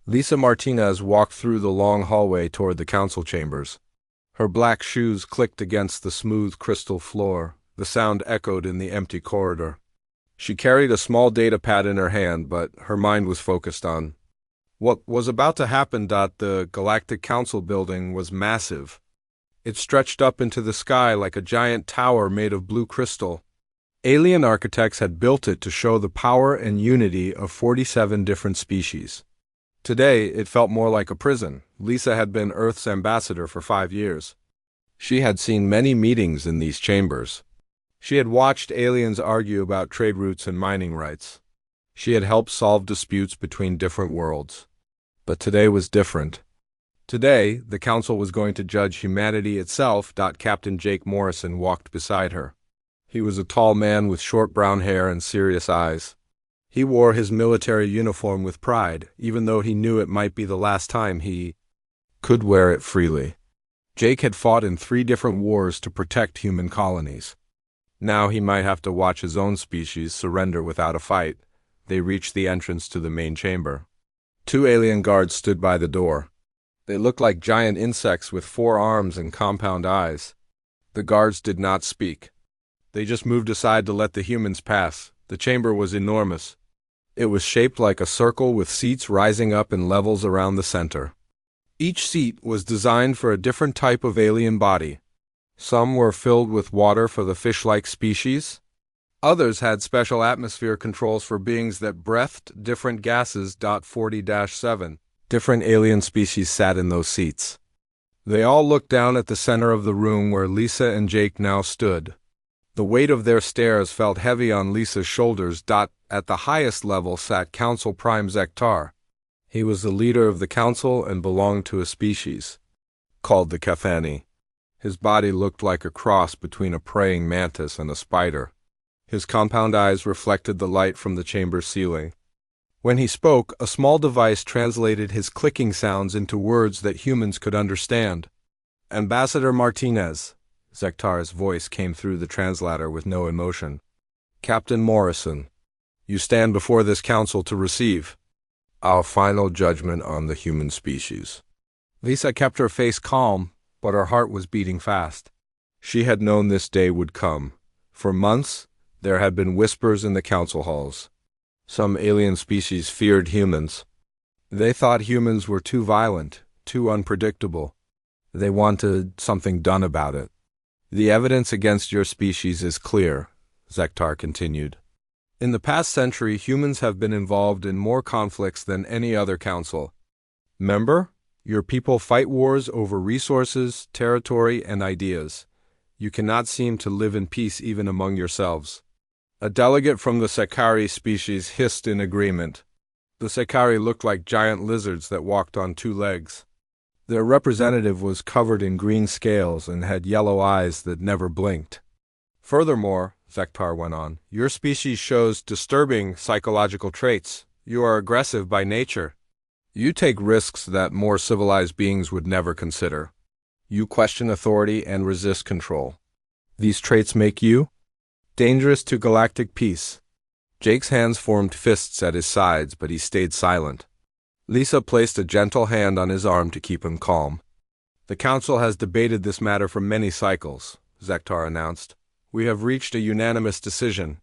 Lisa Martinez walked through the long hallway toward the council chambers. Her black shoes clicked against the smooth crystal floor. The sound echoed in the empty corridor. She carried a small data pad in her hand, but her mind was focused on what was about to happen. The Galactic Council building was massive. It stretched up into the sky like a giant tower made of blue crystal. Alien architects had built it to show the power and unity of 47 different species. Today, it felt more like a prison. Lisa had been Earth's ambassador for 5 years. She had seen many meetings in these chambers. She had watched aliens argue about trade routes and mining rights. She had helped solve disputes between different worlds. But today was different. Today, the council was going to judge humanity itself. Captain Jake Morrison walked beside her. He was a tall man with short brown hair and serious eyes. He wore his military uniform with pride, even though he knew it might be the last time he could wear it freely. Jake had fought in 3 different wars to protect human colonies. Now he might have to watch his own species surrender without a fight. They reached the entrance to the main chamber. 2 alien guards stood by the door. They looked like giant insects with 4 arms and compound eyes. The guards did not speak. They just moved aside to let the humans pass. The chamber was enormous. It was shaped like a circle with seats rising up in levels around the center. Each seat was designed for a different type of alien body. Some were filled with water for the fish-like species. Others had special atmosphere controls for beings that breathed different gases. 40-7. Different alien species sat in those seats. They all looked down at the center of the room where Lisa and Jake now stood. The weight of their stares felt heavy on Lisa's shoulders. At the highest level sat Council Prime Zektar. He was the leader of the council and belonged to a species called the Cathani. His body looked like a cross between a praying mantis and a spider. His compound eyes reflected the light from the chamber's ceiling. When he spoke, a small device translated his clicking sounds into words that humans could understand. Ambassador Martinez. Zektar's voice came through the translator with no emotion. Captain Morrison, you stand before this council to receive our final judgment on the human species. Lisa kept her face calm, but her heart was beating fast. She had known this day would come. For months, there had been whispers in the council halls. Some alien species feared humans. They thought humans were too violent, too unpredictable. They wanted something done about it. The evidence against your species is clear, Zektar continued. In the past century, humans have been involved in more conflicts than any other council. Remember? Your people fight wars over resources, territory, and ideas. You cannot seem to live in peace even among yourselves. A delegate from the Sakari species hissed in agreement. The Sakari looked like giant lizards that walked on 2 legs. Their representative was covered in green scales and had yellow eyes that never blinked. Furthermore, Zektar went on, your species shows disturbing psychological traits. You are aggressive by nature. You take risks that more civilized beings would never consider. You question authority and resist control. These traits make you dangerous to galactic peace. Jake's hands formed fists at his sides, but he stayed silent. Lisa placed a gentle hand on his arm to keep him calm. The council has debated this matter for many cycles, Zektar announced. We have reached a unanimous decision.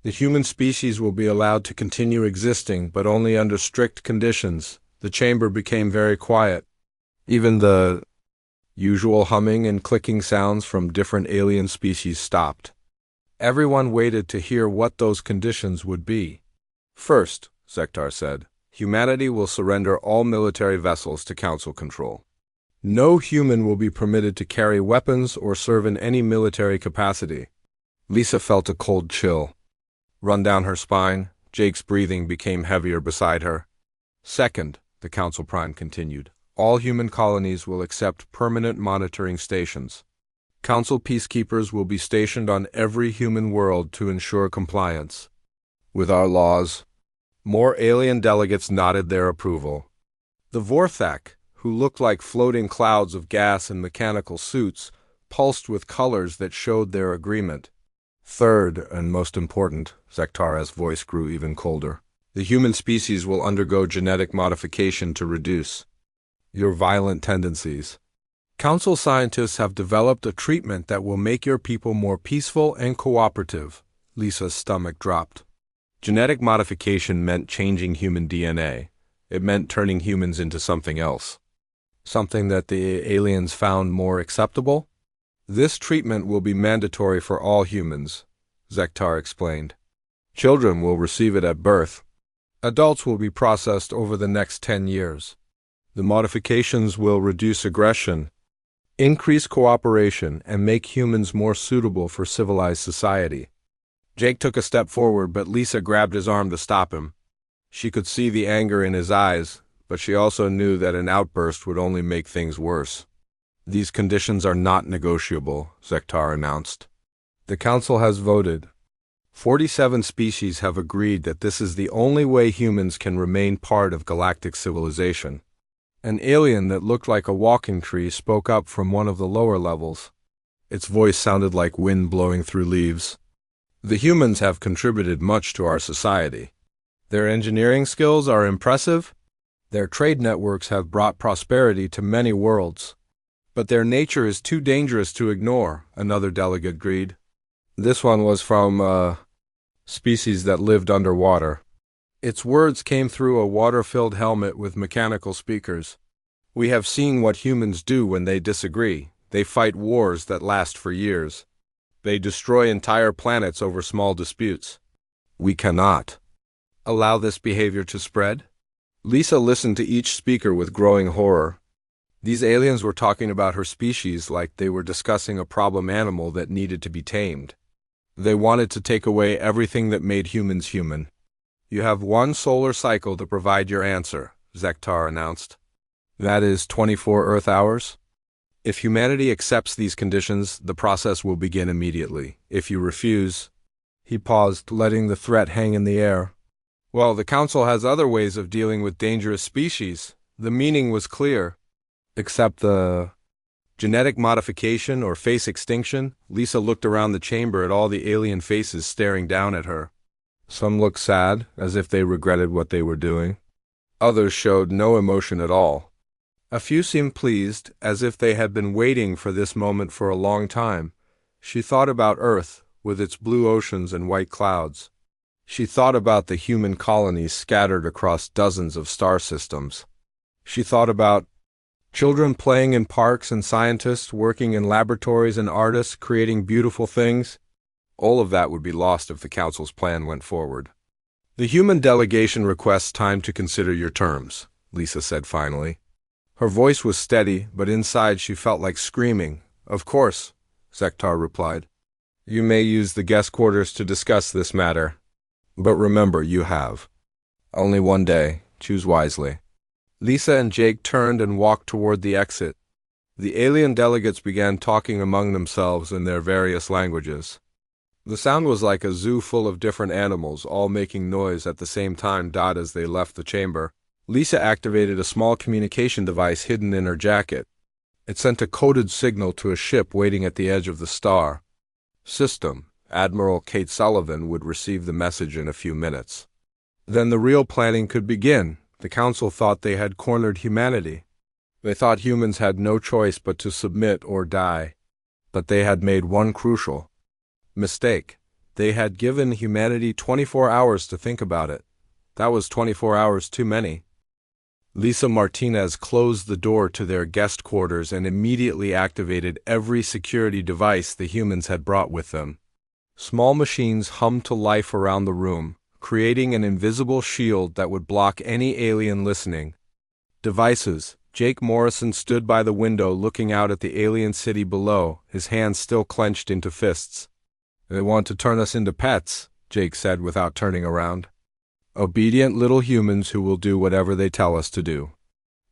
The human species will be allowed to continue existing, but only under strict conditions. The chamber became very quiet. Even the usual humming and clicking sounds from different alien species stopped. Everyone waited to hear what those conditions would be. First, Zektar said, humanity will surrender all military vessels to council control. No human will be permitted to carry weapons or serve in any military capacity. Lisa felt a cold chill run down her spine. Jake's breathing became heavier beside her. Second, the Council Prime continued, all human colonies will accept permanent monitoring stations. Council peacekeepers will be stationed on every human world to ensure compliance with our laws. More alien delegates nodded their approval. The Vorthak, who looked like floating clouds of gas in mechanical suits, pulsed with colors that showed their agreement. Third, and most important, Zektar's voice grew even colder, The human species will undergo genetic modification to reduce your violent tendencies. Council scientists have developed a treatment that will make your people more peaceful and cooperative. Lisa's stomach dropped. Genetic modification meant changing human DNA. It meant turning humans into something else. Something that the aliens found more acceptable? This treatment will be mandatory for all humans, Zektar explained. Children will receive it at birth. Adults will be processed over the next 10 years. The modifications will reduce aggression, increase cooperation, and make humans more suitable for civilized society. Jake took a step forward, but Lisa grabbed his arm to stop him. She could see the anger in his eyes, but she also knew that an outburst would only make things worse. These conditions are not negotiable, Zektar announced. The Council has voted. 47 species have agreed that this is the only way humans can remain part of galactic civilization. An alien that looked like a walking tree spoke up from one of the lower levels. Its voice sounded like wind blowing through leaves. The humans have contributed much to our society. Their engineering skills are impressive. Their trade networks have brought prosperity to many worlds. But their nature is too dangerous to ignore, another delegate agreed. This one was from a species that lived underwater. Its words came through a water-filled helmet with mechanical speakers. We have seen what humans do when they disagree. They fight wars that last for years. They destroy entire planets over small disputes. We cannot allow this behavior to spread. Lisa listened to each speaker with growing horror. These aliens were talking about her species like they were discussing a problem animal that needed to be tamed. They wanted to take away everything that made humans human. You have one solar cycle to provide your answer, Zektar announced. That is 24 Earth hours. If humanity accepts these conditions, the process will begin immediately. If you refuse— He paused, letting the threat hang in the air. Well, the Council has other ways of dealing with dangerous species. The meaning was clear. Except the genetic modification or face extinction. Lisa looked around the chamber at all the alien faces staring down at her. Some looked sad, as if they regretted what they were doing. Others showed no emotion at all. A few seemed pleased, as if they had been waiting for this moment for a long time. She thought about Earth, with its blue oceans and white clouds. She thought about the human colonies scattered across dozens of star systems. She thought about children playing in parks and scientists working in laboratories and artists creating beautiful things. All of that would be lost if the Council's plan went forward. The human delegation requests time to consider your terms, Lisa said finally. Her voice was steady, but inside she felt like screaming. Of course, Zektar replied. You may use the guest quarters to discuss this matter. But remember, you have only one day. Choose wisely. Lisa and Jake turned and walked toward the exit. The alien delegates began talking among themselves in their various languages. The sound was like a zoo full of different animals, all making noise at the same time. As they left the chamber, Lisa activated a small communication device hidden in her jacket. It sent a coded signal to a ship waiting at the edge of the star system. Admiral Kate Sullivan would receive the message in a few minutes. Then the real planning could begin. The Council thought they had cornered humanity. They thought humans had no choice but to submit or die. But they had made one crucial mistake. They had given humanity 24 hours to think about it. That was 24 hours too many. Lisa Martinez closed the door to their guest quarters and immediately activated every security device the humans had brought with them. Small machines hummed to life around the room, creating an invisible shield that would block any alien listening. Devices. Jake Morrison stood by the window looking out at the alien city below, his hands still clenched into fists. They want to turn us into pets, Jake said without turning around. Obedient little humans who will do whatever they tell us to do.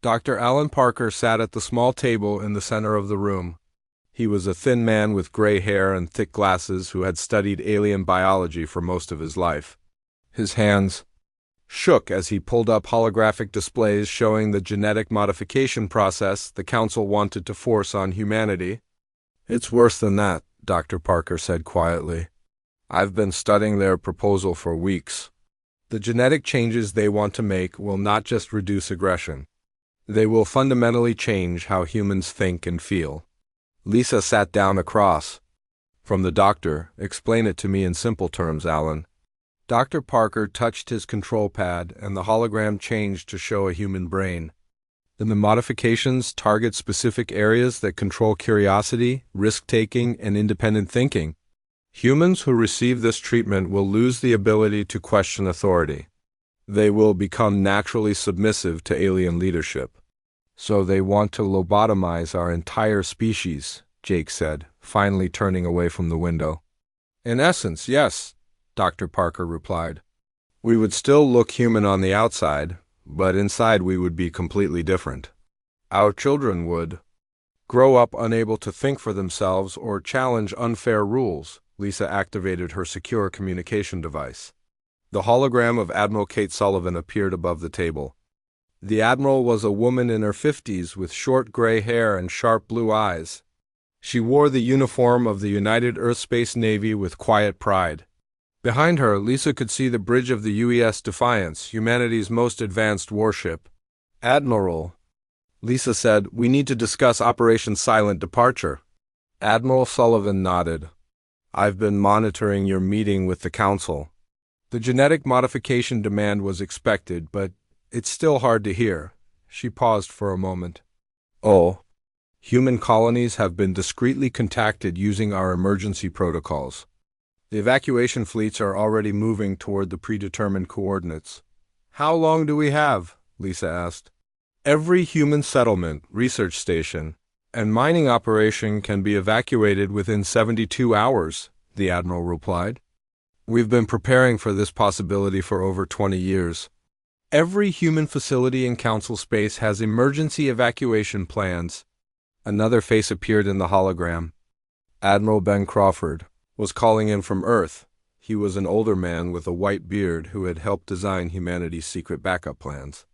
Dr. Alan Parker sat at the small table in the center of the room. He was a thin man with gray hair and thick glasses who had studied alien biology for most of his life. His hands shook as he pulled up holographic displays showing the genetic modification process the Council wanted to force on humanity. It's worse than that, Dr. Parker said quietly. I've been studying their proposal for weeks. The genetic changes they want to make will not just reduce aggression. They will fundamentally change how humans think and feel. Lisa sat down across from the doctor. Explain it to me in simple terms, Alan. Dr. Parker touched his control pad, and the hologram changed to show a human brain. Then the modifications target specific areas that control curiosity, risk-taking, and independent thinking. Humans who receive this treatment will lose the ability to question authority. They will become naturally submissive to alien leadership. So they want to lobotomize our entire species, Jake said, finally turning away from the window. In essence, yes, Dr. Parker replied. We would still look human on the outside, but inside we would be completely different. Our children would grow up unable to think for themselves or challenge unfair rules. Lisa activated her secure communication device. The hologram of Admiral Kate Sullivan appeared above the table. The Admiral was a woman in her 50s with short gray hair and sharp blue eyes. She wore the uniform of the United Earth Space Navy with quiet pride. Behind her, Lisa could see the bridge of the UES Defiance, humanity's most advanced warship. Admiral, Lisa said, we need to discuss Operation Silent Departure. Admiral Sullivan nodded. I've been monitoring your meeting with the Council. The genetic modification demand was expected, but it's still hard to hear. She paused for a moment. Oh, human colonies have been discreetly contacted using our emergency protocols. The evacuation fleets are already moving toward the predetermined coordinates. How long do we have? Lisa asked. Every human settlement, research station, and mining operation can be evacuated within 72 hours, the Admiral replied. We've been preparing for this possibility for over 20 years. Every human facility in Council space has emergency evacuation plans. Another face appeared in the hologram. Admiral Ben Crawford was calling in from Earth. He was an older man with a white beard who had helped design humanity's secret backup plans.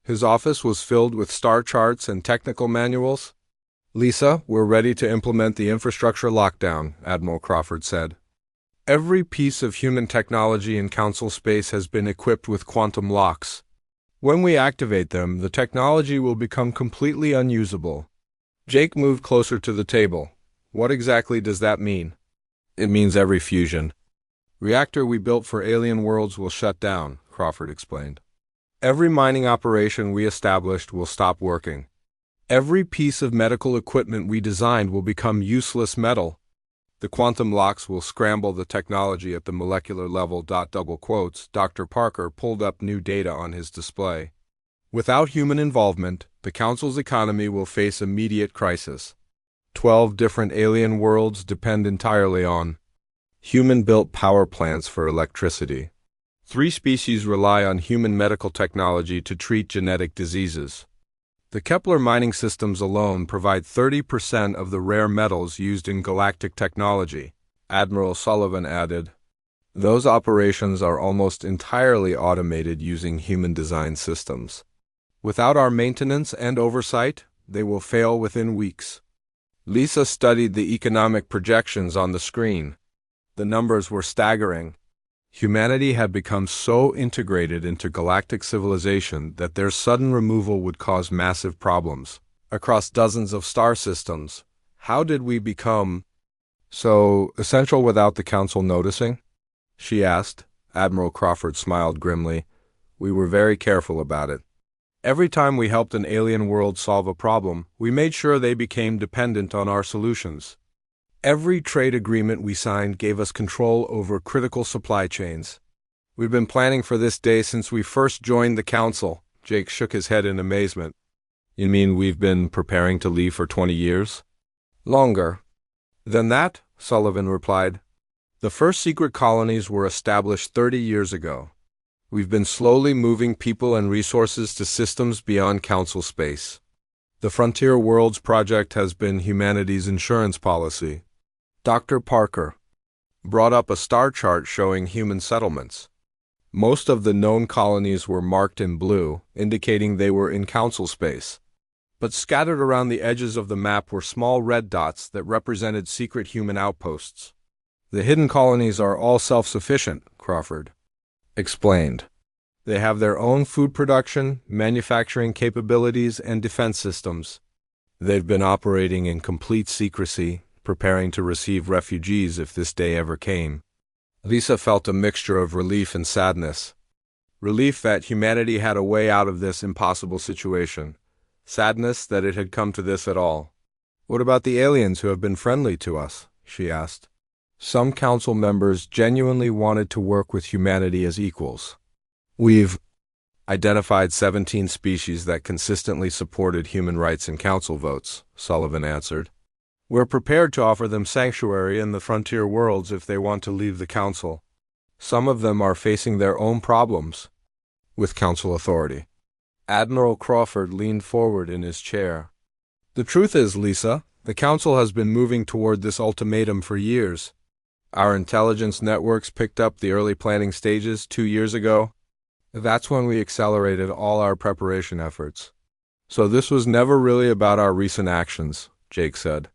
His office was filled with star charts and technical manuals. Lisa, we're ready to implement the infrastructure lockdown, Admiral Crawford said. Every piece of human technology in Council space has been equipped with quantum locks. When we activate them, the technology will become completely unusable. Jake moved closer to the table. What exactly does that mean? It means every fusion reactor we built for alien worlds will shut down, Crawford explained. Every mining operation we established will stop working. Every piece of medical equipment we designed will become useless metal. The quantum locks will scramble the technology at the molecular level. Double quotes, Dr. Parker pulled up new data on his display. Without human involvement, the Council's economy will face immediate crisis. 12 different alien worlds depend entirely on human-built power plants for electricity. 3 species rely on human medical technology to treat genetic diseases. The Kepler mining systems alone provide 30% of the rare metals used in galactic technology, Admiral Sullivan added. Those operations are almost entirely automated using human-designed systems. Without our maintenance and oversight, they will fail within weeks. Lisa studied the economic projections on the screen. The numbers were staggering. Humanity had become so integrated into galactic civilization that their sudden removal would cause massive problems across dozens of star systems. How did we become so essential without the Council noticing? She asked. Admiral Crawford smiled grimly. We were very careful about it. Every time we helped an alien world solve a problem, we made sure they became dependent on our solutions. Every trade agreement we signed gave us control over critical supply chains. We've been planning for this day since we first joined the Council. Jake shook his head in amazement. You mean we've been preparing to leave for 20 years? Longer than that, Sullivan replied. The first secret colonies were established 30 years ago. We've been slowly moving people and resources to systems beyond Council space. The Frontier Worlds project has been humanity's insurance policy. Dr. Parker brought up a star chart showing human settlements. Most of the known colonies were marked in blue, indicating they were in Council space. But scattered around the edges of the map were small red dots that represented secret human outposts. The hidden colonies are all self-sufficient, Crawford explained. They have their own food production, manufacturing capabilities, and defense systems. They've been operating in complete secrecy, preparing to receive refugees if this day ever came. Lisa felt a mixture of relief and sadness. Relief that humanity had a way out of this impossible situation. Sadness that it had come to this at all. "What about the aliens who have been friendly to us?" she asked. Some council members genuinely wanted to work with humanity as equals. "We've identified 17 species that consistently supported human rights in council votes," Sullivan answered. "We're prepared to offer them sanctuary in the frontier worlds if they want to leave the council. Some of them are facing their own problems with council authority." Admiral Crawford leaned forward in his chair. "The truth is, Lisa, the council has been moving toward this ultimatum for years. Our intelligence networks picked up the early planning stages 2 years ago. That's when we accelerated all our preparation efforts. So this was never really about our recent actions," Jake said.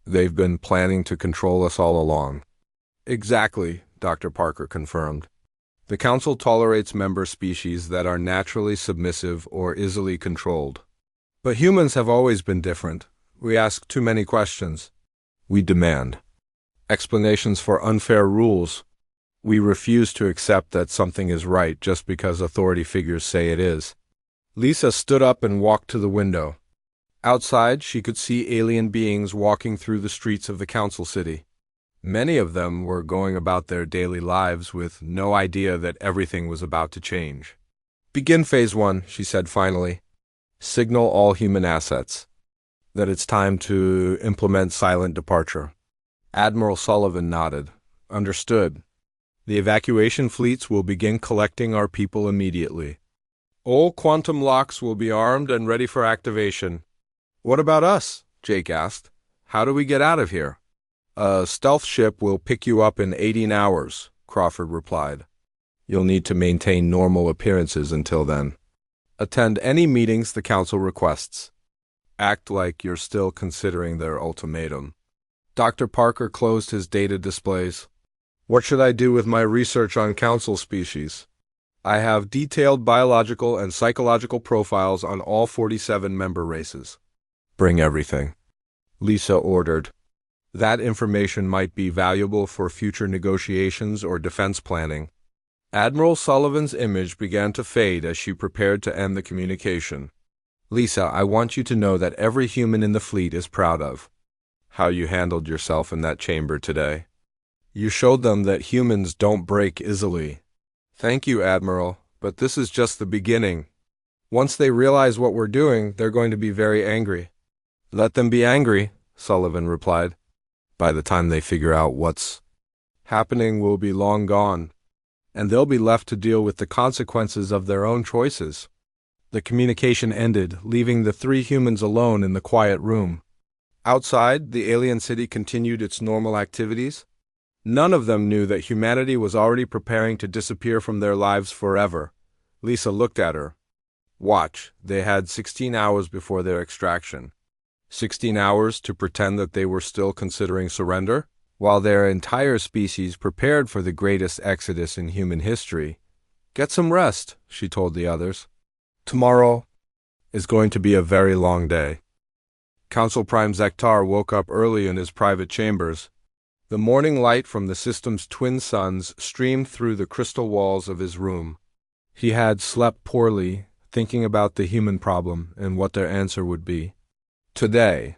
"They've been planning to control us all along." "Exactly," Dr. Parker confirmed. "The Council tolerates member species that are naturally submissive or easily controlled. But humans have always been different. We ask too many questions. We demand explanations for unfair rules. We refuse to accept that something is right just because authority figures say it is." Lisa stood up and walked to the window. Outside, she could see alien beings walking through the streets of the council city. Many of them were going about their daily lives with no idea that everything was about to change. "Begin Phase 1, she said finally. "Signal all human assets that it's time to implement silent departure." Admiral Sullivan nodded. "Understood. The evacuation fleets will begin collecting our people immediately. All quantum locks will be armed and ready for activation." "What about us?" Jake asked. "How do we get out of here?" "A stealth ship will pick you up in 18 hours, Crawford replied. "You'll need to maintain normal appearances until then. Attend any meetings the council requests. Act like you're still considering their ultimatum." Dr. Parker closed his data displays. "What should I do with my research on council species?" "I have detailed biological and psychological profiles on all 47 member races." "Bring everything," Lisa ordered. "That information might be valuable for future negotiations or defense planning." Admiral Sullivan's image began to fade as she prepared to end the communication. "Lisa, I want you to know that every human in the fleet is proud of how you handled yourself in that chamber today. You showed them that humans don't break easily." "Thank you, Admiral, but this is just the beginning. Once they realize what we're doing, they're going to be very angry." "Let them be angry," Sullivan replied. "By the time they figure out what's happening, we'll be long gone, and they'll be left to deal with the consequences of their own choices." The communication ended, leaving the 3 humans alone in the quiet room. Outside, the alien city continued its normal activities. None of them knew that humanity was already preparing to disappear from their lives forever. Lisa looked at her. "Watch, they had 16 hours before their extraction. 16 hours to pretend that they were still considering surrender, while their entire species prepared for the greatest exodus in human history. Get some rest," she told the others. "Tomorrow is going to be a very long day." Council Prime Zektar woke up early in his private chambers. The morning light from the system's twin suns streamed through the crystal walls of his room. He had slept poorly, thinking about the human problem and what their answer would be. Today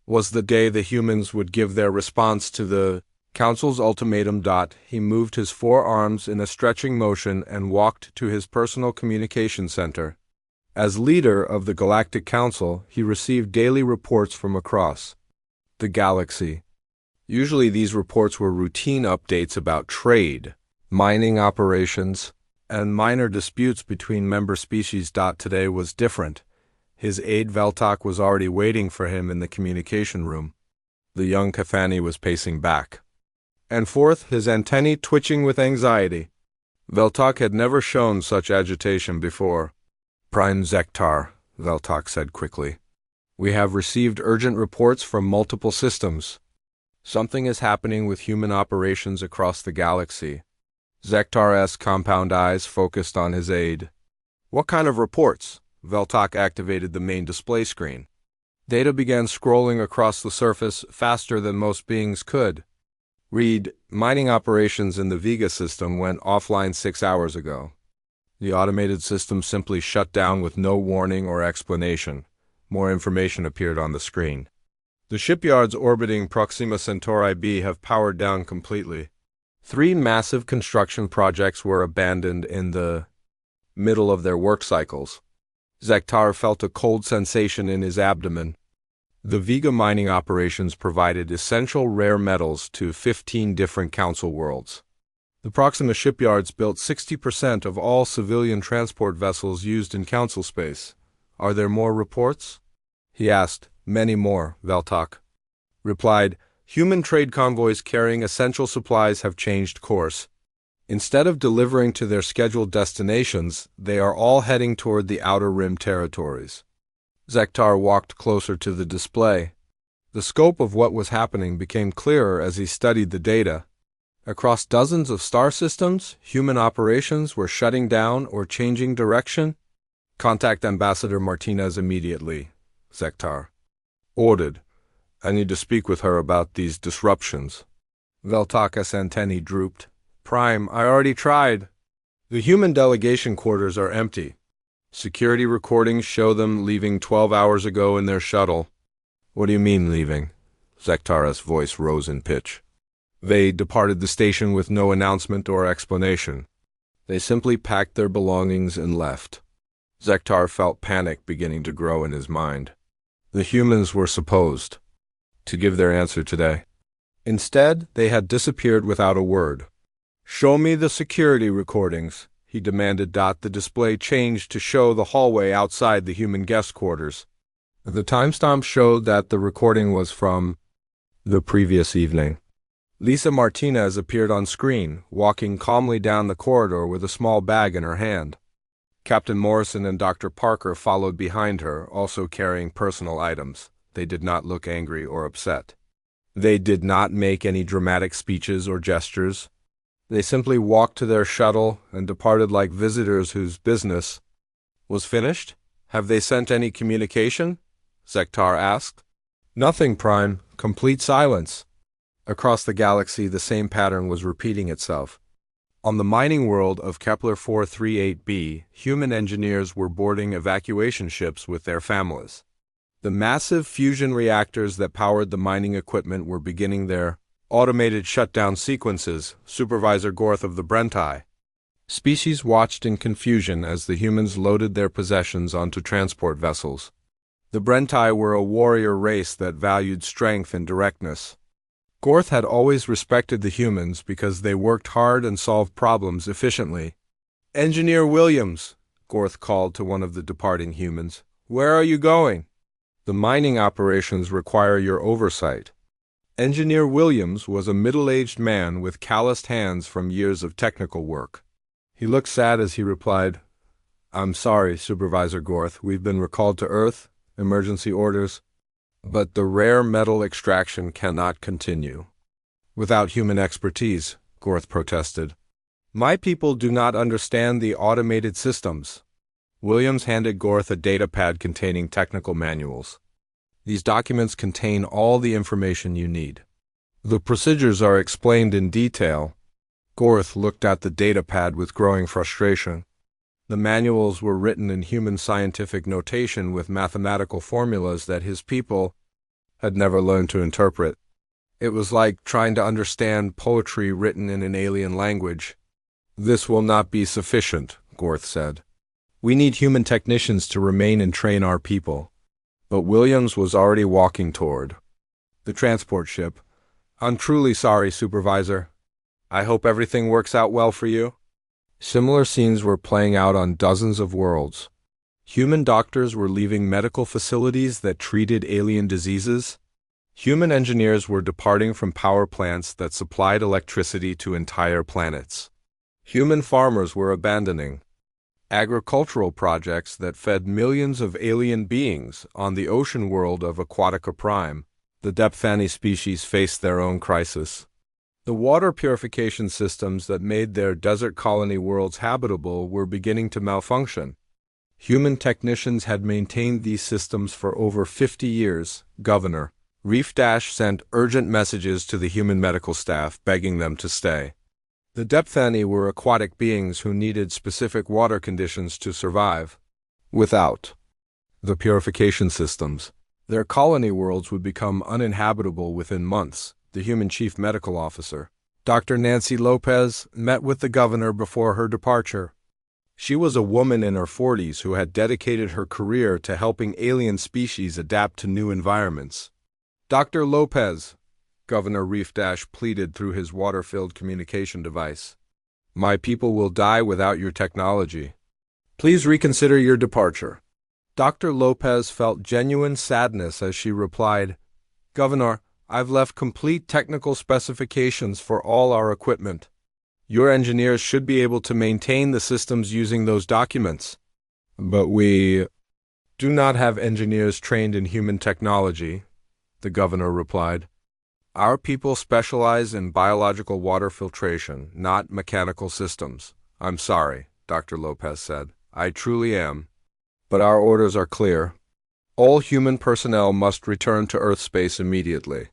was the day the humans would give their response to the Council's ultimatum. He moved his 4 arms in a stretching motion and walked to his personal communication center. As leader of the Galactic Council, he received daily reports from across the galaxy. Usually these reports were routine updates about trade, mining operations, and minor disputes between member species. Today was different. His aide Veltok was already waiting for him in the communication room. The young Cathani was pacing back and forth, his antennae twitching with anxiety. Veltok had never shown such agitation before. "Prime Zektar," Veltok said quickly. "We have received urgent reports from multiple systems. Something is happening with human operations across the galaxy." Zektar's compound eyes focused on his aide. What kind of reports? Veltok activated the main display screen. Data began scrolling across the surface faster than most beings could. Read, mining operations in the Vega system went offline 6 hours ago. The automated system simply shut down with no warning or explanation. More information appeared on the screen. The shipyards orbiting Proxima Centauri b have powered down completely. 3 massive construction projects were abandoned in the middle of their work cycles. Zektar felt a cold sensation in his abdomen. The Vega mining operations provided essential rare metals to 15 different council worlds. The Proxima shipyards built 60% of all civilian transport vessels used in council space. Are there more reports? He asked. Many more, Veltok replied. Human trade convoys carrying essential supplies have changed course. Instead of delivering to their scheduled destinations, they are all heading toward the Outer Rim territories. Zektar walked closer to the display. The scope of what was happening became clearer as he studied the data. Across dozens of star systems, human operations were shutting down or changing direction. Contact Ambassador Martinez immediately, Zektar ordered. I need to speak with her about these disruptions. Veltok's antennae drooped. Prime, I already tried. The human delegation quarters are empty. Security recordings show them leaving 12 hours ago in their shuttle. What do you mean, leaving? Zektar's voice rose in pitch. They departed the station with no announcement or explanation. They simply packed their belongings and left. Zektar felt panic beginning to grow in his mind. The humans were supposed to give their answer today. Instead, they had disappeared without a word. Show me the security recordings, he demanded. The display changed to show the hallway outside the human guest quarters. The timestamp showed that the recording was from the previous evening. Lisa Martinez appeared on screen, walking calmly down the corridor with a small bag in her hand. Captain Morrison and Dr. Parker followed behind her, also carrying personal items. They did not look angry or upset. They did not make any dramatic speeches or gestures. They simply walked to their shuttle and departed like visitors whose business was finished. Have they sent any communication? Zektar asked. Nothing, Prime. Complete silence. Across the galaxy, the same pattern was repeating itself. On the mining world of Kepler 438b, human engineers were boarding evacuation ships with their families. The massive fusion reactors that powered the mining equipment were beginning their automated shutdown sequences, Supervisor Gorth of the Brentai. Species watched in confusion as the humans loaded their possessions onto transport vessels. The Brentai were a warrior race that valued strength and directness. Gorth had always respected the humans because they worked hard and solved problems efficiently. Engineer Williams, Gorth called to one of the departing humans. Where are you going? The mining operations require your oversight. Engineer Williams was a middle-aged man with calloused hands from years of technical work. He looked sad as he replied, I'm sorry, Supervisor Gorth, we've been recalled to Earth, emergency orders. But the rare metal extraction cannot continue without human expertise, Gorth protested. My people do not understand the automated systems. Williams handed Gorth a datapad containing technical manuals. These documents contain all the information you need. The procedures are explained in detail. Gorth looked at the datapad with growing frustration. The manuals were written in human scientific notation with mathematical formulas that his people had never learned to interpret. It was like trying to understand poetry written in an alien language. This will not be sufficient, Gorth said. We need human technicians to remain and train our people. But Williams was already walking toward the transport ship. I'm truly sorry, Supervisor. I hope everything works out well for you. Similar scenes were playing out on dozens of worlds. Human doctors were leaving medical facilities that treated alien diseases. Human engineers were departing from power plants that supplied electricity to entire planets. Human farmers were abandoning agricultural projects that fed millions of alien beings on the ocean world of Aquatic Prime. The Depthani species faced their own crisis. The water purification systems that made their desert colony worlds habitable were beginning to malfunction. Human technicians had maintained these systems for over 50 years. Governor Reef sent urgent messages to the human medical staff begging them to stay. The Depthani were aquatic beings who needed specific water conditions to survive. Without the purification systems, their colony worlds would become uninhabitable within months. The human chief medical officer, Dr. Nancy Lopez, met with the governor before her departure. She was a woman in her 40s who had dedicated her career to helping alien species adapt to new environments. Dr. Lopez, Governor Reef pleaded through his water-filled communication device. My people will die without your technology. Please reconsider your departure. Dr. Lopez felt genuine sadness as she replied, Governor, I've left complete technical specifications for all our equipment. Your engineers should be able to maintain the systems using those documents. But we do not have engineers trained in human technology, the governor replied. Our people specialize in biological water filtration, not mechanical systems. I'm sorry, Dr. Lopez said. I truly am. But our orders are clear. All human personnel must return to Earth space immediately.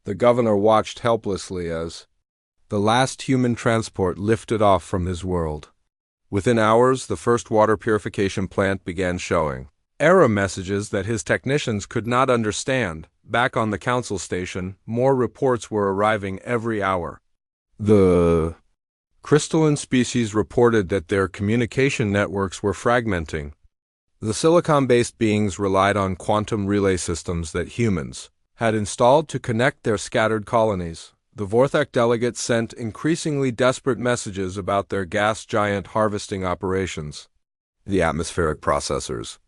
The governor watched helplessly as the last human transport lifted off from his world. Within hours, the first water purification plant began showing error messages that his technicians could not understand. Back on the council station, more reports were arriving every hour. The crystalline species reported that their communication networks were fragmenting. The silicon-based beings relied on quantum relay systems that humans had installed to connect their scattered colonies. The Vorthek delegates sent increasingly desperate messages about their gas giant harvesting operations. The atmospheric processors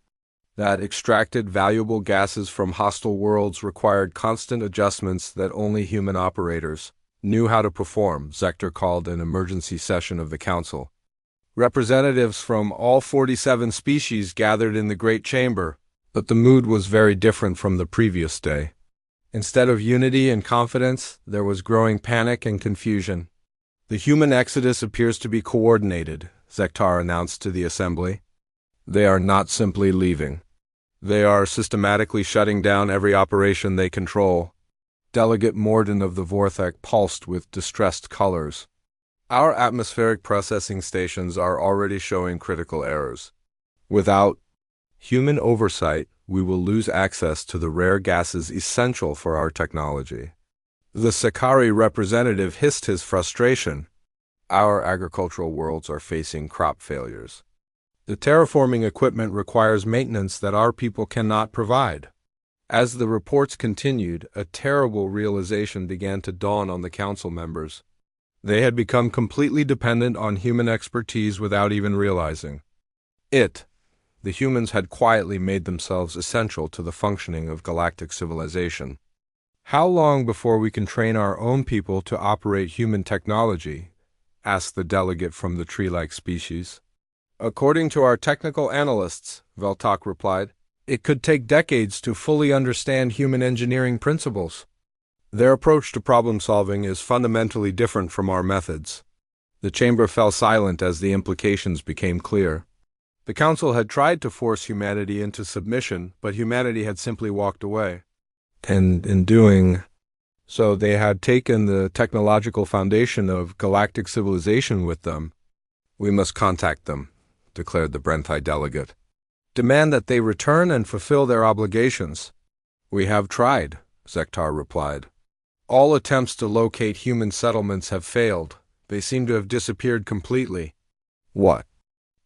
that extracted valuable gases from hostile worlds required constant adjustments that only human operators knew how to perform. Zector called an emergency session of the council. Representatives from all 47 species gathered in the Great Chamber, but the mood was very different from the previous day. Instead of unity and confidence, there was growing panic and confusion. The human exodus appears to be coordinated, Zector announced to the assembly. They are not simply leaving. They are systematically shutting down every operation they control. Delegate Morden of the Vorthek pulsed with distressed colors. Our atmospheric processing stations are already showing critical errors. Without human oversight, we will lose access to the rare gases essential for our technology. The Sakari representative hissed his frustration. Our agricultural worlds are facing crop failures. The terraforming equipment requires maintenance that our people cannot provide. As the reports continued, a terrible realization began to dawn on the council members. They had become completely dependent on human expertise without even realizing it. The humans had quietly made themselves essential to the functioning of galactic civilization. How long before we can train our own people to operate human technology? Asked the delegate from the tree-like species. According to our technical analysts, Veltok replied, it could take decades to fully understand human engineering principles. Their approach to problem-solving is fundamentally different from our methods. The chamber fell silent as the implications became clear. The council had tried to force humanity into submission, but humanity had simply walked away. And in doing so, they had taken the technological foundation of galactic civilization with them. We must contact them, declared the Brenthai delegate. Demand that they return and fulfill their obligations. We have tried, Zector replied. All attempts to locate human settlements have failed. They seem to have disappeared completely. What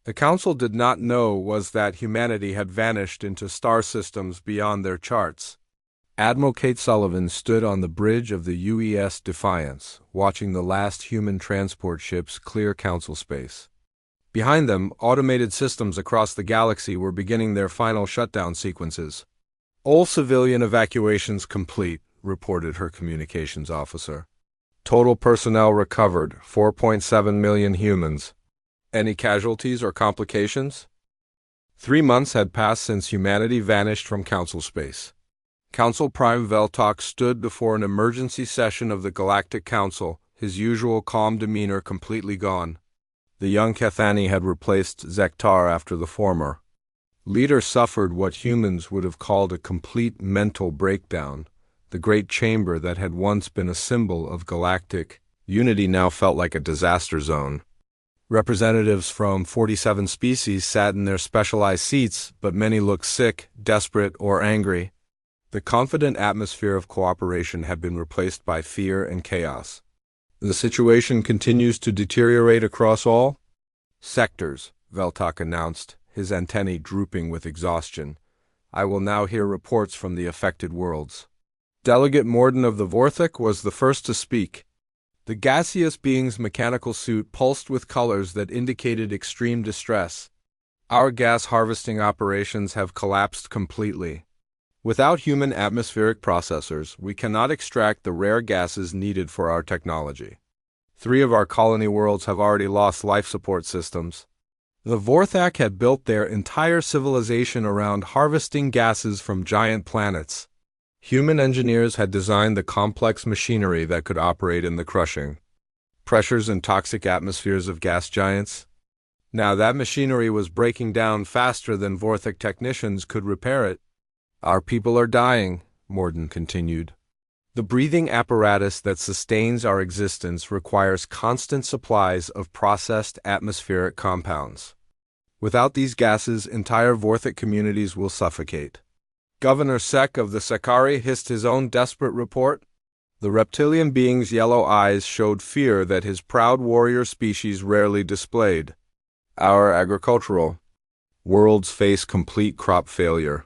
the council did not know was that humanity had vanished into star systems beyond their charts. Admiral Kate Sullivan stood on the bridge of the UES Defiance, watching the last human transport ships clear council space. Behind them, automated systems across the galaxy were beginning their final shutdown sequences. All civilian evacuations complete, reported her communications officer. Total personnel recovered, 4.7 million humans. Any casualties or complications? 3 months had passed since humanity vanished from council space. Council Prime Veltok stood before an emergency session of the Galactic Council, his usual calm demeanor completely gone. The young Cathani had replaced Zektar after the former leader suffered what humans would have called a complete mental breakdown. The great chamber that had once been a symbol of galactic unity now felt like a disaster zone. Representatives from 47 species sat in their specialized seats, but many looked sick, desperate, or angry. The confident atmosphere of cooperation had been replaced by fear and chaos. The situation continues to deteriorate across all sectors, Veltok announced, his antennae drooping with exhaustion. I will now hear reports from the affected worlds. Delegate Morden of the Vorthik was the first to speak. The gaseous being's mechanical suit pulsed with colors that indicated extreme distress. Our gas harvesting operations have collapsed completely. Without human atmospheric processors, we cannot extract the rare gases needed for our technology. 3 of our colony worlds have already lost life support systems. The Vorthak had built their entire civilization around harvesting gases from giant planets. Human engineers had designed the complex machinery that could operate in the crushing pressures and toxic atmospheres of gas giants. Now that machinery was breaking down faster than Vorthik technicians could repair it. Our people are dying, Morden continued. The breathing apparatus that sustains our existence requires constant supplies of processed atmospheric compounds. Without these gases, entire Vorthik communities will suffocate. Governor Sek of the Sakari hissed his own desperate report. The reptilian being's yellow eyes showed fear that his proud warrior species rarely displayed. Our agricultural worlds face complete crop failure.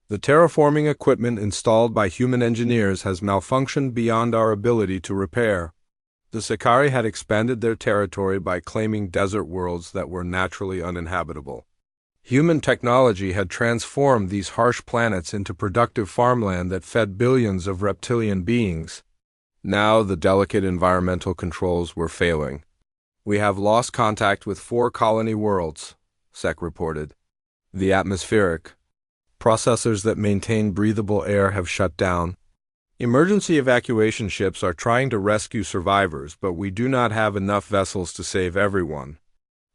The terraforming equipment installed by human engineers has malfunctioned beyond our ability to repair. The Sakari had expanded their territory by claiming desert worlds that were naturally uninhabitable. Human technology had transformed these harsh planets into productive farmland that fed billions of reptilian beings. Now the delicate environmental controls were failing. We have lost contact with 4 colony worlds, Sek reported. The atmospheric processors that maintain breathable air have shut down. Emergency evacuation ships are trying to rescue survivors, but we do not have enough vessels to save everyone.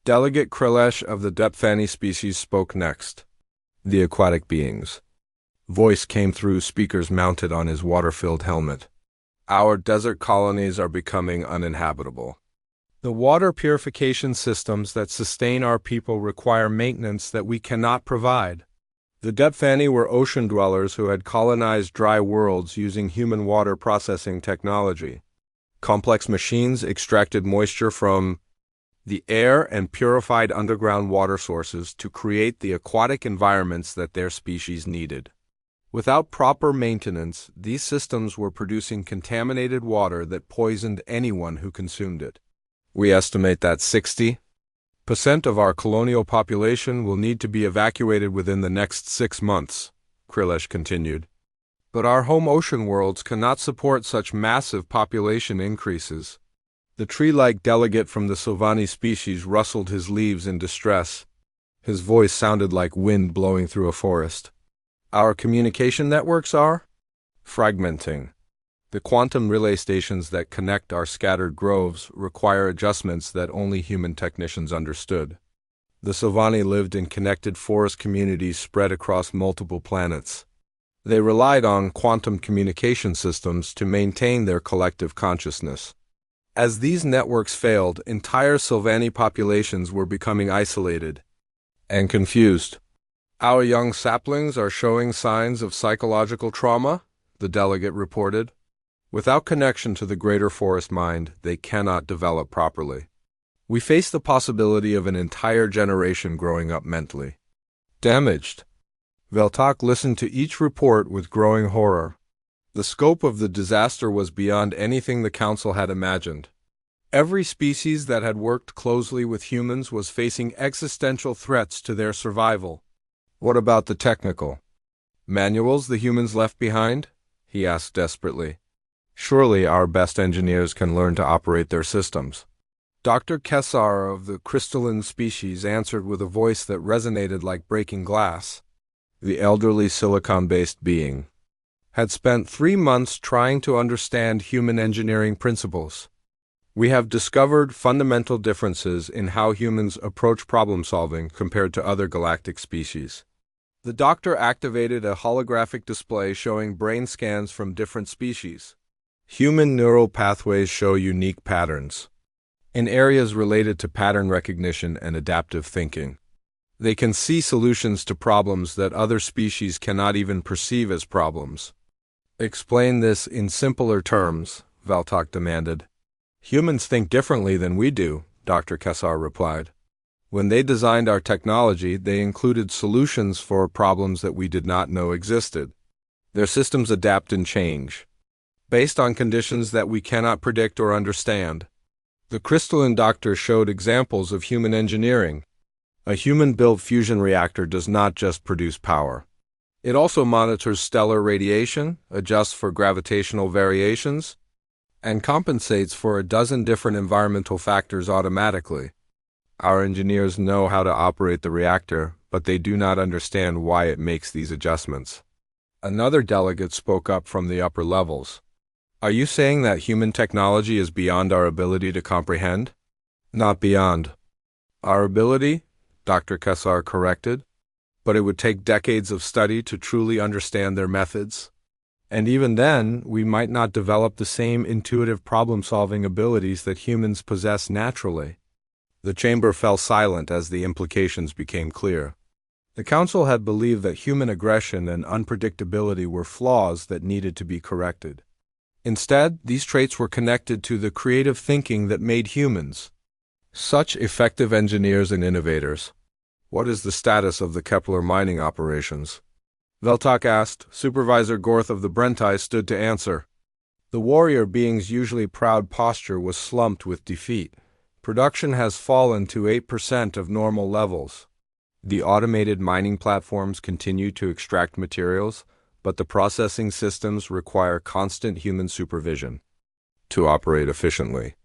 Delegate Krilesh of the Depthani species spoke next. The aquatic beings. Voice came through speakers mounted on his water-filled helmet. Our desert colonies are becoming uninhabitable. The water purification systems that sustain our people require maintenance that we cannot provide. The Depthani were ocean dwellers who had colonized dry worlds using human water processing technology. Complex machines extracted moisture from the air and purified underground water sources to create the aquatic environments that their species needed. Without proper maintenance, these systems were producing contaminated water that poisoned anyone who consumed it. We estimate that 60% of our colonial population will need to be evacuated within the next 6 months, Krilesh continued. But our home ocean worlds cannot support such massive population increases. The tree-like delegate from the Sylvani species rustled his leaves in distress. His voice sounded like wind blowing through a forest. Our communication networks are fragmenting. The quantum relay stations that connect our scattered groves require adjustments that only human technicians understood. The Sylvani lived in connected forest communities spread across multiple planets. They relied on quantum communication systems to maintain their collective consciousness. As these networks failed, entire Sylvani populations were becoming isolated and confused. Our young saplings are showing signs of psychological trauma, the delegate reported. Without connection to the greater forest mind, they cannot develop properly. We face the possibility of an entire generation growing up mentally damaged. Veltok listened to each report with growing horror. The scope of the disaster was beyond anything the Council had imagined. Every species that had worked closely with humans was facing existential threats to their survival. What about the technical manuals the humans left behind? He asked desperately. Surely our best engineers can learn to operate their systems. Dr. Kessar of the crystalline species answered with a voice that resonated like breaking glass. The elderly silicon-based being had spent 3 months trying to understand human engineering principles. We have discovered fundamental differences in how humans approach problem solving compared to other galactic species. The doctor activated a holographic display showing brain scans from different species. Human neural pathways show unique patterns in areas related to pattern recognition and adaptive thinking. They can see solutions to problems that other species cannot even perceive as problems. Explain this in simpler terms, Valtok demanded. Humans think differently than we do, Dr. Kessar replied. When they designed our technology, they included solutions for problems that we did not know existed. Their systems adapt and change, based on conditions that we cannot predict or understand. The crystalline doctor showed examples of human engineering. A human-built fusion reactor does not just produce power. It also monitors stellar radiation, adjusts for gravitational variations, and compensates for a dozen different environmental factors automatically. Our engineers know how to operate the reactor, but they do not understand why it makes these adjustments. Another delegate spoke up from the upper levels. Are you saying that human technology is beyond our ability to comprehend? Not beyond our ability, Dr. Kessar corrected, but it would take decades of study to truly understand their methods. And even then, we might not develop the same intuitive problem-solving abilities that humans possess naturally. The chamber fell silent as the implications became clear. The council had believed that human aggression and unpredictability were flaws that needed to be corrected. Instead, these traits were connected to the creative thinking that made humans such effective engineers and innovators. What is the status of the Kepler mining operations? Veltok asked. Supervisor Gorth of the Brentai stood to answer. The warrior being's usually proud posture was slumped with defeat. Production has fallen to 8% of normal levels. The automated mining platforms continue to extract materials, but the processing systems require constant human supervision to operate efficiently.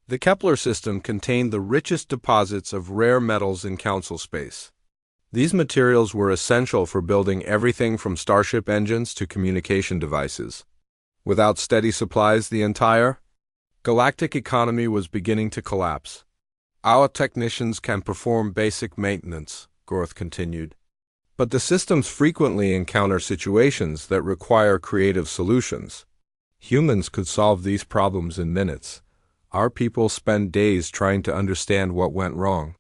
The Kepler system contained the richest deposits of rare metals in council space. These materials were essential for building everything from starship engines to communication devices. Without steady supplies, the entire galactic economy was beginning to collapse. Our technicians can perform basic maintenance, Gorth continued. But the systems frequently encounter situations that require creative solutions. Humans could solve these problems in minutes. Our people spend days trying to understand what went wrong.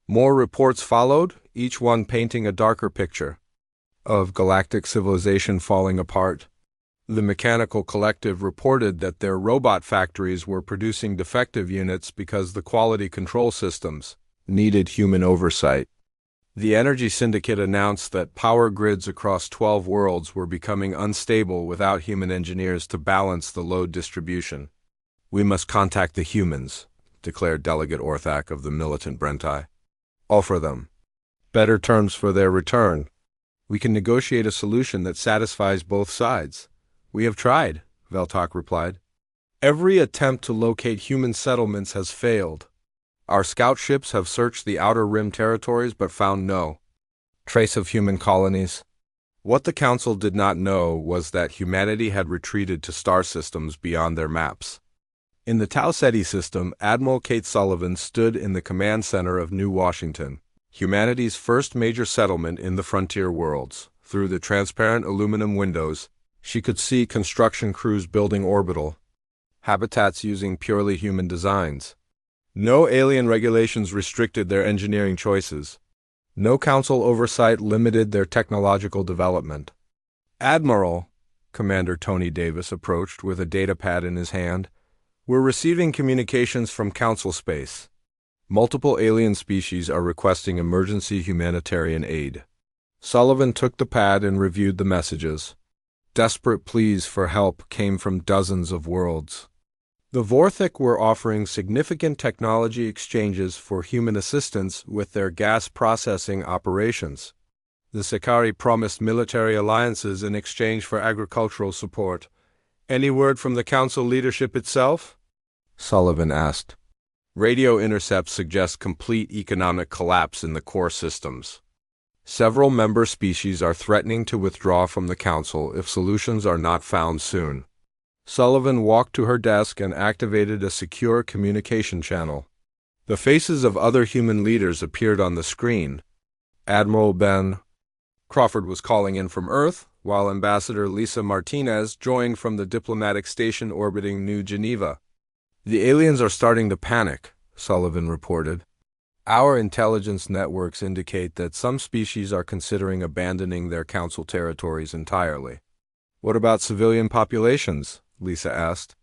More reports followed, each one painting a darker picture of galactic civilization falling apart. The Mechanical Collective reported that their robot factories were producing defective units because the quality control systems needed human oversight. The Energy Syndicate announced that power grids across 12 worlds were becoming unstable without human engineers to balance the load distribution. We must contact the humans, declared Delegate Orthak of the militant Brentai. Offer them better terms for their return. We can negotiate a solution that satisfies both sides. We have tried, Veltok replied. Every attempt to locate human settlements has failed. Our scout ships have searched the outer rim territories but found no trace of human colonies. What the Council did not know was that humanity had retreated to star systems beyond their maps. In the Tau Ceti system, Admiral Kate Sullivan stood in the command center of New Washington, humanity's first major settlement in the frontier worlds. Through the transparent aluminum windows, she could see construction crews building orbital habitats using purely human designs. No alien regulations restricted their engineering choices. No council oversight limited their technological development. Admiral, Commander Tony Davis approached with a datapad in his hand. We're receiving communications from council space. Multiple alien species are requesting emergency humanitarian aid. Sullivan took the pad and reviewed the messages. Desperate pleas for help came from dozens of worlds. The Vorthic were offering significant technology exchanges for human assistance with their gas processing operations. The Sakari promised military alliances in exchange for agricultural support. Any word from the council leadership itself? Sullivan asked. Radio intercepts suggest complete economic collapse in the core systems. Several member species are threatening to withdraw from the council if solutions are not found soon. Sullivan walked to her desk and activated a secure communication channel. The faces of other human leaders appeared on the screen. Admiral Ben Crawford was calling in from Earth, while Ambassador Lisa Martinez joined from the diplomatic station orbiting New Geneva. "The aliens are starting to panic," Sullivan reported. "Our intelligence networks indicate that some species are considering abandoning their council territories entirely." "What about civilian populations?" Lisa asked.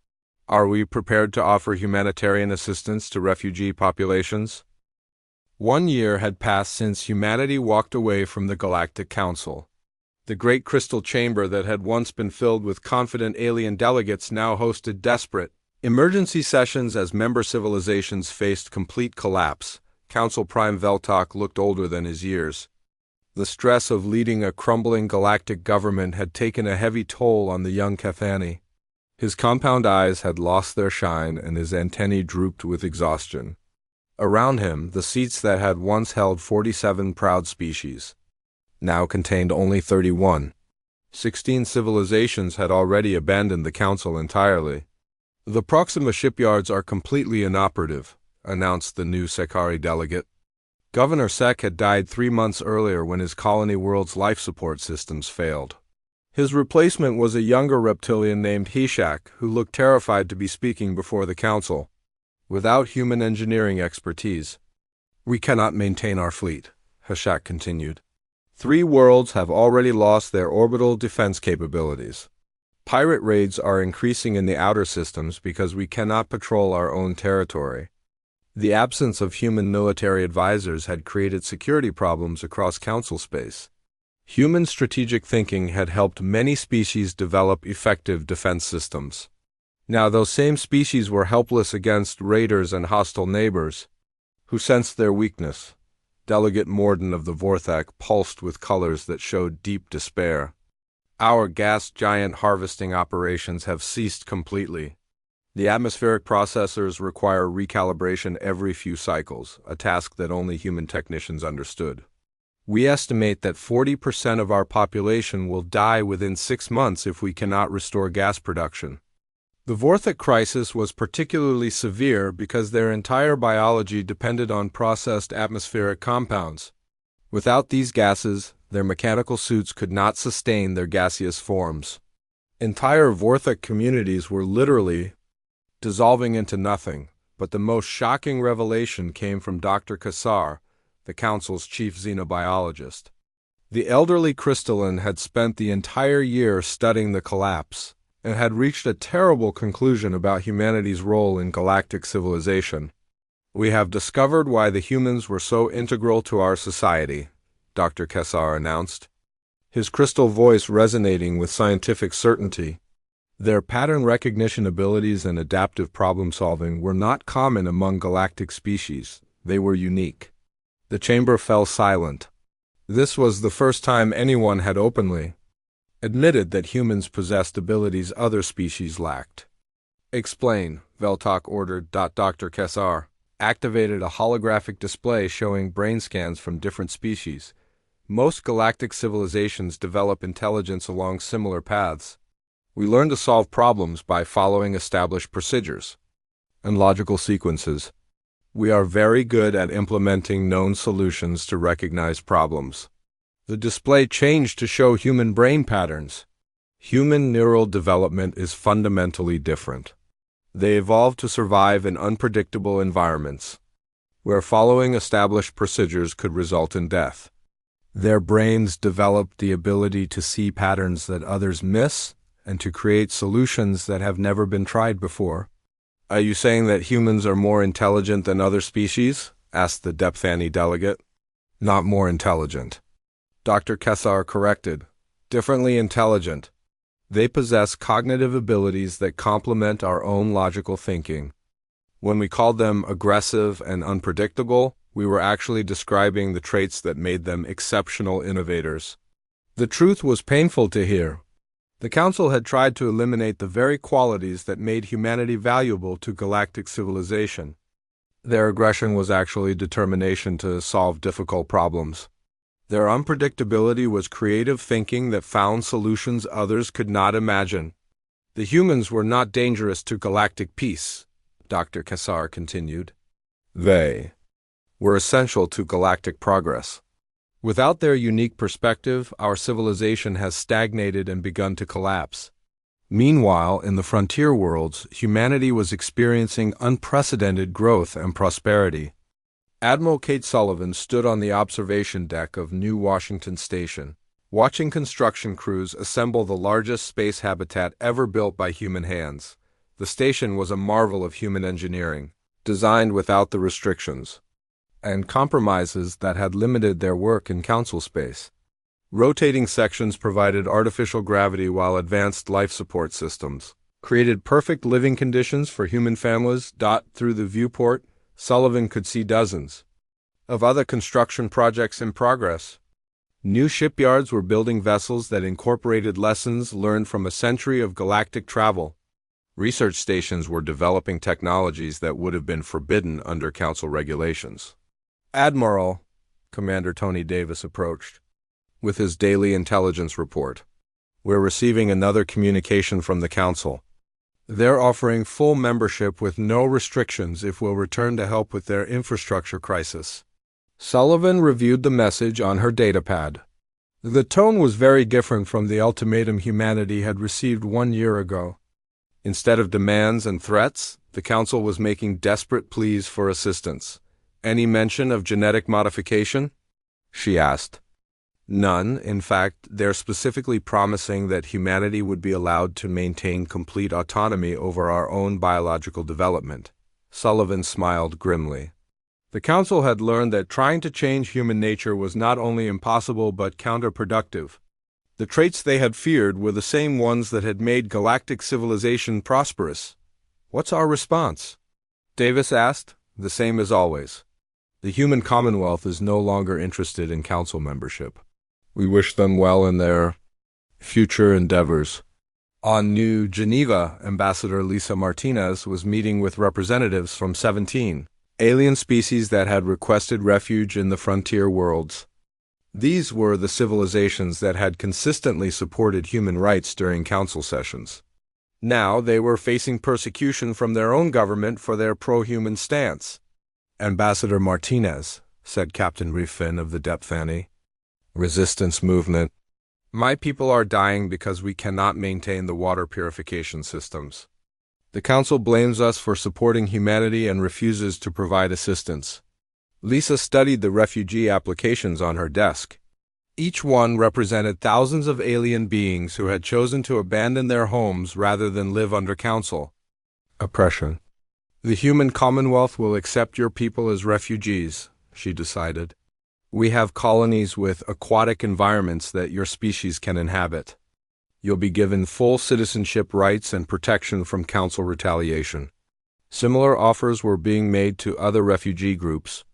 "Are we prepared to offer humanitarian assistance to refugee populations?" 1 year had passed since humanity walked away from the Galactic Council. The great crystal chamber that had once been filled with confident alien delegates now hosted desperate emergency sessions as member civilizations faced complete collapse. Council Prime Veltok looked older than his years. The stress of leading a crumbling galactic government had taken a heavy toll on the young Cathani. His compound eyes had lost their shine and his antennae drooped with exhaustion. Around him, the seats that had once held 47 proud species now contained only 31. 16 civilizations had already abandoned the council entirely. "The Proxima shipyards are completely inoperative," announced the new Sekari delegate. Governor Sek had died 3 months earlier when his colony world's life support systems failed. His replacement was a younger reptilian named Heshak, who looked terrified to be speaking before the council. "Without human engineering expertise, we cannot maintain our fleet," Heshak continued. 3 worlds have already lost their orbital defense capabilities. Pirate raids are increasing in the outer systems because we cannot patrol our own territory. The absence of human military advisors had created security problems across council space. Human strategic thinking had helped many species develop effective defense systems. Now those same species were helpless against raiders and hostile neighbors, who sensed their weakness. Delegate Morden of the Vorthak pulsed with colors that showed deep despair. "Our gas giant harvesting operations have ceased completely. The atmospheric processors require recalibration every few cycles, a task that only human technicians understood. We estimate that 40% of our population will die within 6 months if we cannot restore gas production." The Vorthak crisis was particularly severe because their entire biology depended on processed atmospheric compounds. Without these gases, their mechanical suits could not sustain their gaseous forms. Entire Vorthak communities were literally dissolving into nothing, but the most shocking revelation came from Dr. Kassar, the Council's chief xenobiologist. The elderly crystalline had spent the entire year studying the collapse, and had reached a terrible conclusion about humanity's role in galactic civilization. "We have discovered why the humans were so integral to our society," Dr. Kassar announced, his crystal voice resonating with scientific certainty. Their pattern recognition abilities and adaptive problem-solving were not common among galactic species. They were unique. The chamber fell silent. This was the first time anyone had openly admitted that humans possessed abilities other species lacked. "Explain," Veltok ordered. Dr. Kassar activated a holographic display showing brain scans from different species. Most galactic civilizations develop intelligence along similar paths. We learn to solve problems by following established procedures and logical sequences. We are very good at implementing known solutions to recognize problems. The display changed to show human brain patterns. Human neural development is fundamentally different. They evolved to survive in unpredictable environments, where following established procedures could result in death. Their brains developed the ability to see patterns that others miss and to create solutions that have never been tried before." "Are you saying that humans are more intelligent than other species?" asked the Depthani delegate. "Not more intelligent," Dr. Kassar corrected. "Differently intelligent. They possess cognitive abilities that complement our own logical thinking. When we called them aggressive and unpredictable, we were actually describing the traits that made them exceptional innovators." The truth was painful to hear. The Council had tried to eliminate the very qualities that made humanity valuable to galactic civilization. Their aggression was actually determination to solve difficult problems. Their unpredictability was creative thinking that found solutions others could not imagine. The humans were not dangerous to galactic peace, Dr. Kassar continued. They were essential to galactic progress. Without their unique perspective, our civilization has stagnated and begun to collapse. Meanwhile, in the frontier worlds, humanity was experiencing unprecedented growth and prosperity. Admiral Kate Sullivan stood on the observation deck of New Washington Station, watching construction crews assemble the largest space habitat ever built by human hands. The station was a marvel of human engineering, designed without the restrictions and compromises that had limited their work in council space. Rotating sections provided artificial gravity, while advanced life support systems created perfect living conditions for human families. Through the viewport, Sullivan could see dozens of other construction projects in progress. New shipyards were building vessels that incorporated lessons learned from a century of galactic travel. Research stations were developing technologies that would have been forbidden under council regulations. Admiral, Commander Tony Davis approached with his daily intelligence report. We're receiving another communication from the council. They're offering full membership with no restrictions if we'll return to help with their infrastructure crisis. Sullivan reviewed the message on her datapad. The tone was very different from the ultimatum humanity had received 1 year ago. Instead of demands and threats, the council was making desperate pleas for assistance. Any mention of genetic modification? She asked. None. In fact, they're specifically promising that humanity would be allowed to maintain complete autonomy over our own biological development. Sullivan smiled grimly. The council had learned that trying to change human nature was not only impossible but counterproductive. The traits they had feared were the same ones that had made galactic civilization prosperous. What's our response? Davis asked. The same as always. The human commonwealth is no longer interested in council membership. We wish them well in their future endeavors. On New Geneva, Ambassador Lisa Martinez was meeting with representatives from 17 alien species that had requested refuge in the frontier worlds. These were the civilizations that had consistently supported human rights during council sessions. Now they were facing persecution from their own government for their pro-human stance. Ambassador Martinez, said Captain Riffin of the Depthani, resistance movement. My people are dying because we cannot maintain the water purification systems. The council blames us for supporting humanity and refuses to provide assistance. Lisa studied the refugee applications on her desk. Each one represented thousands of alien beings who had chosen to abandon their homes rather than live under council oppression. The human commonwealth will accept your people as refugees, she decided. We have colonies with aquatic environments that your species can inhabit. You'll be given full citizenship rights and protection from council retaliation. Similar offers were being made to other refugee groups.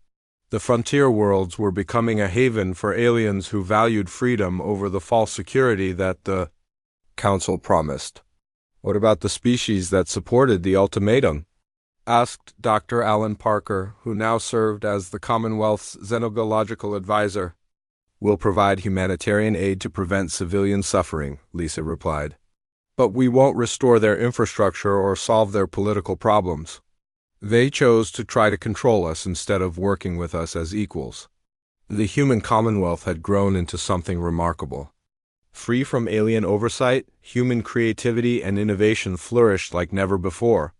The frontier worlds were becoming a haven for aliens who valued freedom over the false security that the council promised. What about the species that supported the ultimatum? Asked Dr. Alan Parker, who now served as the Commonwealth's xenogological advisor. We'll provide humanitarian aid to prevent civilian suffering, Lisa replied. But we won't restore their infrastructure or solve their political problems. They chose to try to control us instead of working with us as equals. The human commonwealth had grown into something remarkable. Free from alien oversight, human creativity and innovation flourished like never before.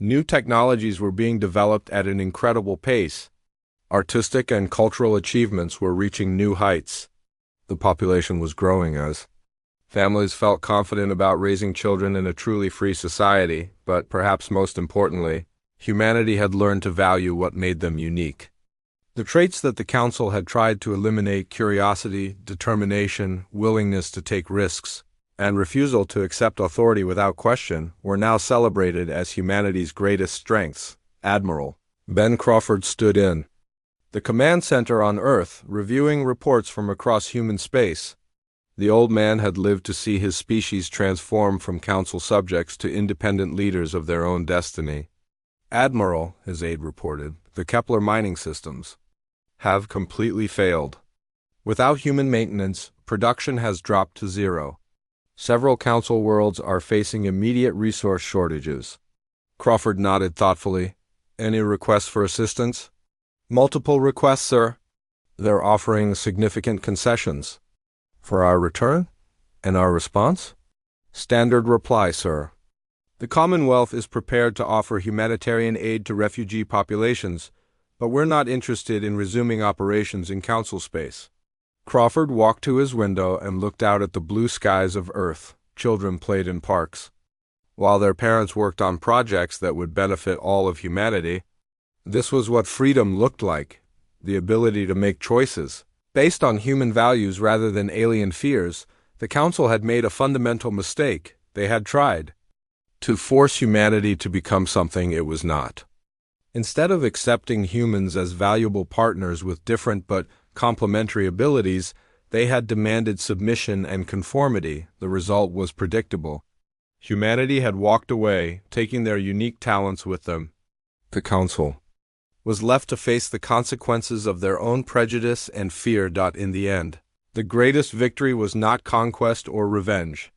New technologies were being developed at an incredible pace. Artistic and cultural achievements were reaching new heights. The population was growing as families felt confident about raising children in a truly free society, but perhaps most importantly, humanity had learned to value what made them unique. The traits that the council had tried to eliminate, curiosity, determination, willingness to take risks, and refusal to accept authority without question, were now celebrated as humanity's greatest strengths. Admiral Ben Crawford stood in the command center on Earth, reviewing reports from across human space. The old man had lived to see his species transform from council subjects to independent leaders of their own destiny. Admiral, his aide reported, the Kepler mining systems have completely failed. Without human maintenance, production has dropped to zero. Several council worlds are facing immediate resource shortages. Crawford nodded thoughtfully. Any requests for assistance? Multiple requests, sir. They're offering significant concessions. For our return? And our response? Standard reply, sir. The Commonwealth is prepared to offer humanitarian aid to refugee populations, but we're not interested in resuming operations in council space. Crawford walked to his window and looked out at the blue skies of Earth. Children played in parks, while their parents worked on projects that would benefit all of humanity. This was what freedom looked like, the ability to make choices. Based on human values rather than alien fears, the Council had made a fundamental mistake. They had tried to force humanity to become something it was not. Instead of accepting humans as valuable partners with different but complementary abilities, they had demanded submission and conformity. The result was predictable. Humanity had walked away, taking their unique talents with them. The Council was left to face the consequences of their own prejudice and fear. In the end, the greatest victory was not conquest or revenge.